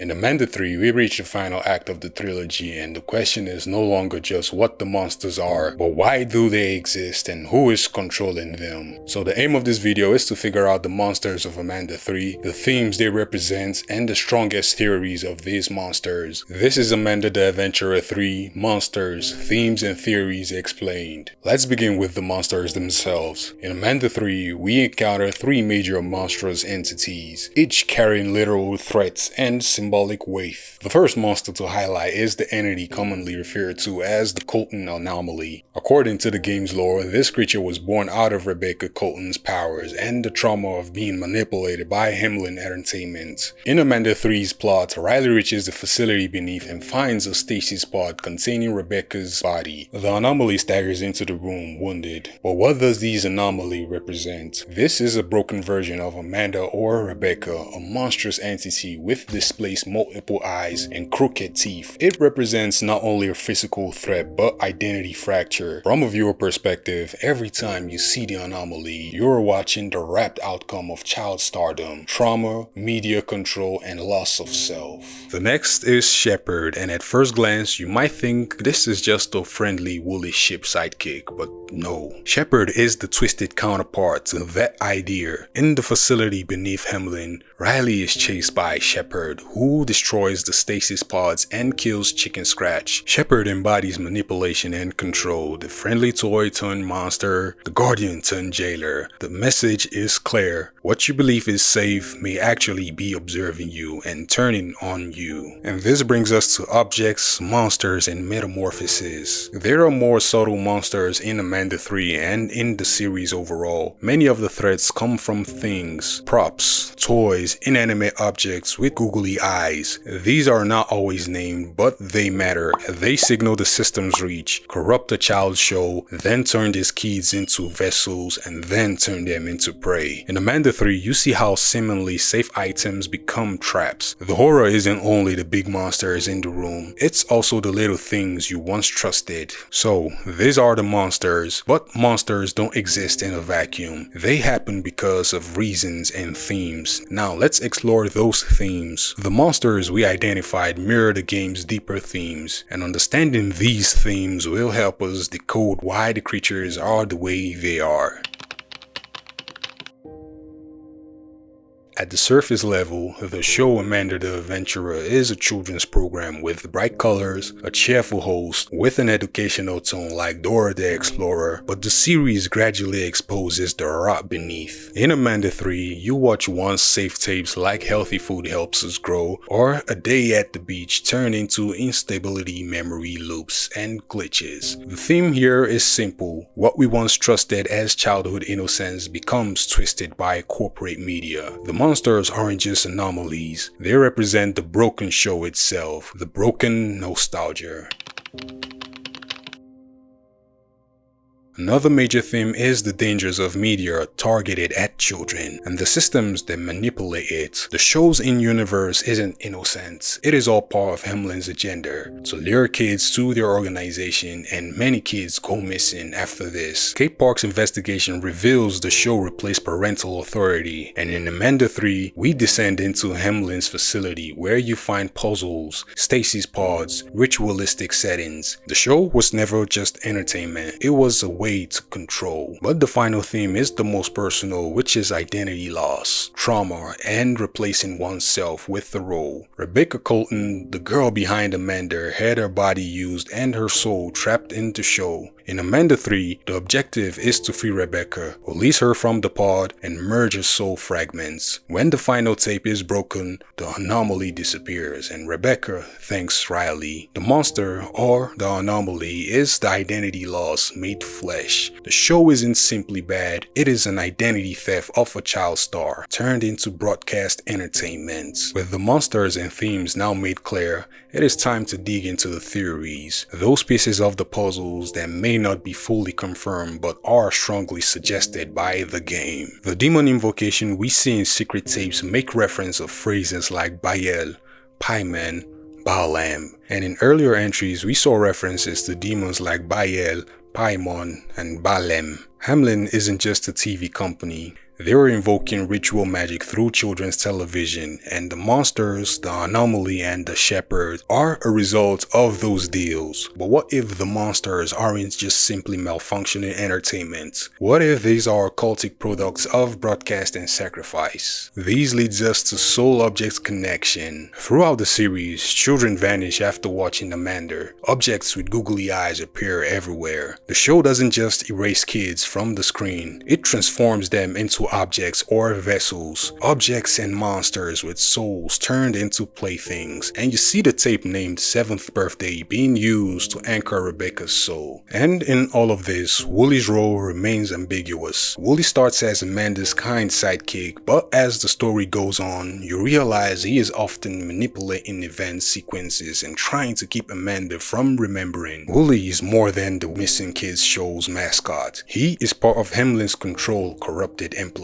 In Amanda 3, we reach the final act of the trilogy, and the question is no longer just what the monsters are, but why do they exist and who is controlling them. So the aim of this video is to figure out the monsters of Amanda 3, the themes they represent, and the strongest theories of these monsters. This is Amanda the Adventurer 3, Monsters, Themes and Theories Explained. Let's begin with the monsters themselves. In Amanda 3, we encounter three major monstrous entities, each carrying literal threats and symbolic weight. The first monster to highlight is the entity commonly referred to as the Colton Anomaly. According to the game's lore, this creature was born out of Rebecca Colton's powers and the trauma of being manipulated by Hameln Entertainment. In Amanda 3's plot, Riley reaches the facility beneath and finds a stasis pod containing Rebecca's body. The anomaly staggers into the room, wounded. But what does these anomaly represent? This is a broken version of Amanda or Rebecca, a monstrous entity with displaced multiple eyes and crooked teeth. It represents not only a physical threat but identity fracture. From a viewer perspective, every time you see the anomaly, you're watching the wrapped outcome of child stardom, trauma, media control, and loss of self. The next is Shepard, and at first glance you might think this is just a friendly woolly ship sidekick, but no. Shepard is the twisted counterpart to that idea. In the facility beneath Hameln, Riley is chased by Shepard, who destroys the stasis pods and kills Chicken Scratch. Shepard embodies manipulation and control, the friendly toy turned monster, the guardian turned jailer. The message is clear. What you believe is safe may actually be observing you and turning on you. And this brings us to objects, monsters, and metamorphoses. There are more subtle monsters in Amanda 3 and in the series overall. Many of the threats come from things, props, toys, inanimate objects with googly eyes. These are not always named, but they matter. They signal the system's reach, corrupt a child's show, then turn these kids into vessels, and then turn them into prey. In Amanda 3, you see how seemingly safe items become traps. The horror isn't only the big monsters in the room, it's also the little things you once trusted. So, these are the monsters, but monsters don't exist in a vacuum. They happen because of reasons and themes. Now let's explore those themes. The monsters we identified mirror the game's deeper themes, and understanding these themes will help us decode why the creatures are the way they are. At the surface level, the show Amanda the Adventurer is a children's program with bright colors, a cheerful host, with an educational tone like Dora the Explorer, but the series gradually exposes the rot beneath. In Amanda 3, you watch once safe tapes like Healthy Food Helps Us Grow or A Day at the Beach turn into instability memory loops and glitches. The theme here is simple. What we once trusted as childhood innocence becomes twisted by corporate media. The monsters aren't just anomalies, they represent the broken show itself, the broken nostalgia. Another major theme is the dangers of media targeted at children and the systems that manipulate it. The show's in-universe isn't innocent. It is all part of Hameln's agenda to lure kids to their organization, and many kids go missing after this. Kate Park's investigation reveals the show replaced parental authority, and in Amanda 3, we descend into Hameln's facility where you find puzzles, stasis pods, ritualistic settings. The show was never just entertainment, it was a way to control. But the final theme is the most personal, which is identity loss, trauma, and replacing oneself with the role. Rebecca Colton, the girl behind Amanda, had her body used and her soul trapped in the show. In Amanda 3, the objective is to free Rebecca, release her from the pod, and merge her soul fragments. When the final tape is broken, the anomaly disappears, and Rebecca thanks Riley. The monster, or the anomaly, is the identity loss made flesh. The show isn't simply bad, it is an identity theft of a child star, turned into broadcast entertainment. With the monsters and themes now made clear, it is time to dig into the theories, those pieces of the puzzles that may not be fully confirmed but are strongly suggested by the game. The demon invocation we see in secret tapes make reference of phrases like Baal, Paiman, Baalam, and in earlier entries we saw references to demons like Baal, Paimon, and Baalem. Hameln isn't just a TV company. They were invoking ritual magic through children's television, and the monsters, the anomaly, and the shepherd are a result of those deals. But what if the monsters aren't just simply malfunctioning entertainment? What if these are cultic products of broadcast and sacrifice? These leads us to soul object connection. Throughout the series, children vanish after watching Amanda. Objects with googly eyes appear everywhere. The show doesn't just erase kids from the screen, it transforms them into objects or vessels, objects and monsters with souls turned into playthings. And you see the tape named 7th Birthday being used to anchor Rebecca's soul. And in all of this, Wooly's role remains ambiguous. Wooly starts as Amanda's kind sidekick, but as the story goes on, you realize he is often manipulating event sequences and trying to keep Amanda from remembering. Wooly is more than the Missing Kids show's mascot. He is part of Hameln's control corrupted employee.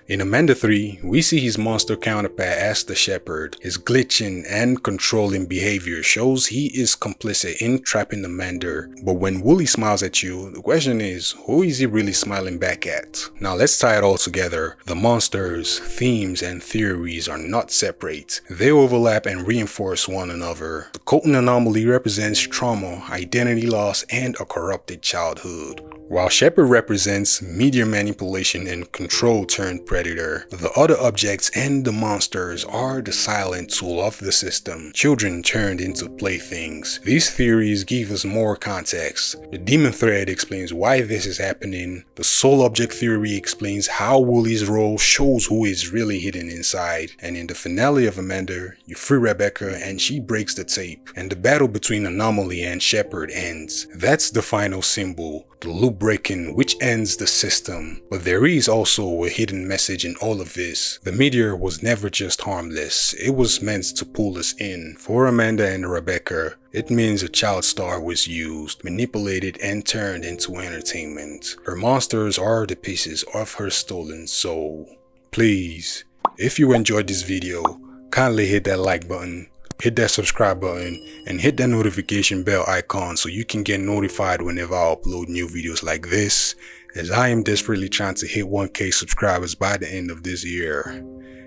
In Amanda 3, we see his monster counterpart as the shepherd. His glitching and controlling behavior shows he is complicit in trapping Amanda. But when Wooly smiles at you, the question is, who is he really smiling back at? Now let's tie it all together. The monsters, themes, and theories are not separate. They overlap and reinforce one another. The Colton Anomaly represents trauma, identity loss, and a corrupted childhood, while Shepherd represents media manipulation and control turned predator. The other objects and the monsters are the silent tool of the system, children turned into playthings. These theories give us more context. The demon thread explains why this is happening. The soul object theory explains how Wooly's role shows who is really hidden inside. And in the finale of Amanda, you free Rebecca and she breaks the tape, and the battle between Anomaly and Shepherd ends. That's the final symbol, the loop breaking, which ends the system. But there is also a hidden message in all of this. The meteor was never just harmless, it was meant to pull us in. For Amanda and Rebecca, it means a child star was used, manipulated, and turned into entertainment. Her monsters are the pieces of her stolen soul. Please, if you enjoyed this video, kindly hit that like button, hit that subscribe button, and hit that notification bell icon so you can get notified whenever I upload new videos like this, as I am desperately trying to hit 1K subscribers by the end of this year.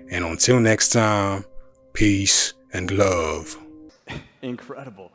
And until next time, peace and love. Incredible.